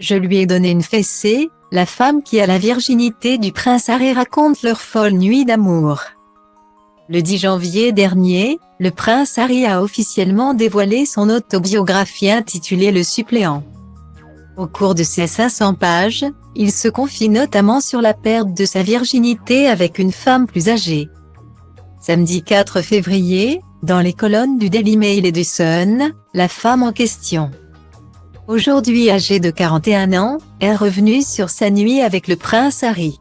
Je lui ai donné une fessée. La femme qui a la virginité du prince Harry raconte leur folle nuit d'amour. Le 10 janvier dernier, le prince Harry a officiellement dévoilé son autobiographie intitulée Le suppléant. Au cours de ces 500 pages, il se confie notamment sur la perte de sa virginité avec une femme plus âgée. Samedi 4 février, dans les colonnes du Daily Mail et du Sun, la femme en question, aujourd'hui âgée de 41 ans, est revenue sur sa nuit avec le prince Harry.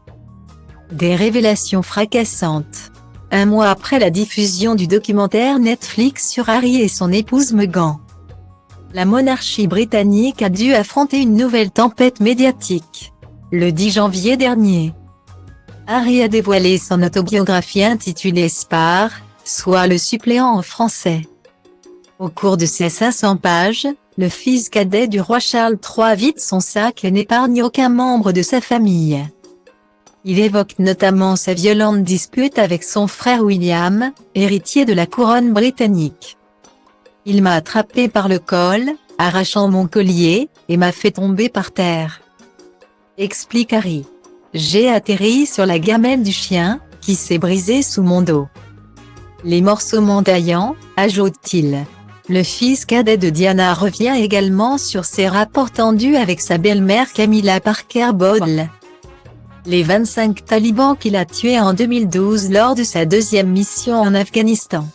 Des révélations fracassantes. Un mois après la diffusion du documentaire Netflix sur Harry et son épouse Meghan, la monarchie britannique a dû affronter une nouvelle tempête médiatique. Le 10 janvier dernier, Harry a dévoilé son autobiographie intitulée Spare, soit Le suppléant en français. Au cours de ces 500 pages, le fils cadet du roi Charles III vide son sac et n'épargne aucun membre de sa famille. Il évoque notamment sa violente dispute avec son frère William, héritier de la couronne britannique. Il m'a attrapé par le col, arrachant mon collier, et m'a fait tomber par terre, explique Harry. J'ai atterri sur la gamelle du chien, qui s'est brisée sous mon dos. Les morceaux m'entaillant, ajoute-t-il. Le fils cadet de Diana revient également sur ses rapports tendus avec sa belle-mère Camilla Parker Bowles. Les 25 talibans qu'il a tués en 2012 lors de sa deuxième mission en Afghanistan.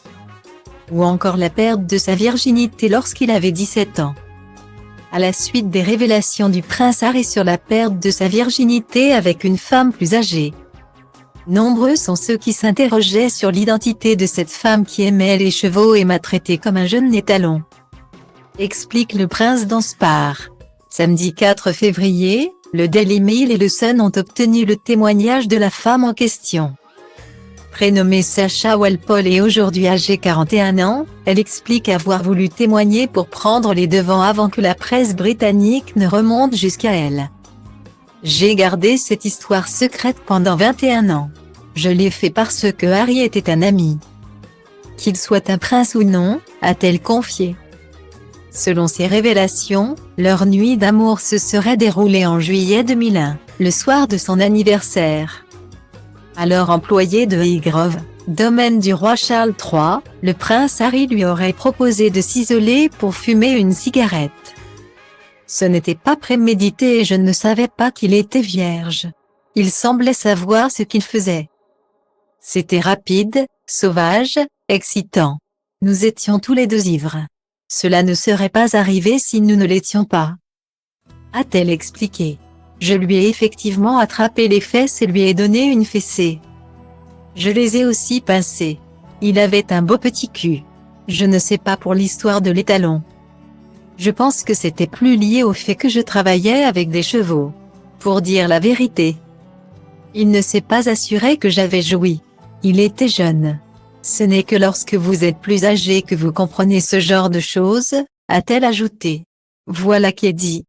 Ou encore la perte de sa virginité lorsqu'il avait 17 ans. À la suite des révélations du prince Harry sur la perte de sa virginité avec une femme plus âgée. Nombreux sont ceux qui s'interrogeaient sur l'identité de cette femme qui aimait les chevaux et m'a traité comme un jeune étalon, explique le prince dans Spare. Samedi 4 février, le Daily Mail et le Sun ont obtenu le témoignage de la femme en question. Prénommée Sacha Walpole et aujourd'hui âgée 41 ans, elle explique avoir voulu témoigner pour prendre les devants avant que la presse britannique ne remonte jusqu'à elle. J'ai gardé cette histoire secrète pendant 21 ans. Je l'ai fait parce que Harry était un ami. Qu'il soit un prince ou non, a-t-elle confié. Selon ses révélations, leur nuit d'amour se serait déroulée en juillet 2001, le soir de son anniversaire. Alors employé de Highgrove, domaine du roi Charles III, le prince Harry lui aurait proposé de s'isoler pour fumer une cigarette. Ce n'était pas prémédité et je ne savais pas qu'il était vierge. Il semblait savoir ce qu'il faisait. C'était rapide, sauvage, excitant. Nous étions tous les deux ivres. Cela ne serait pas arrivé si nous ne l'étions pas, a-t-elle expliqué. Je lui ai effectivement attrapé les fesses et lui ai donné une fessée. Je les ai aussi pincées. Il avait un beau petit cul. Je ne sais pas pour l'histoire de l'étalon. Je pense que c'était plus lié au fait que je travaillais avec des chevaux. Pour dire la vérité, il ne s'est pas assuré que j'avais joui. Il était jeune. Ce n'est que lorsque vous êtes plus âgé que vous comprenez ce genre de choses, a-t-elle ajouté. Voilà qui est dit.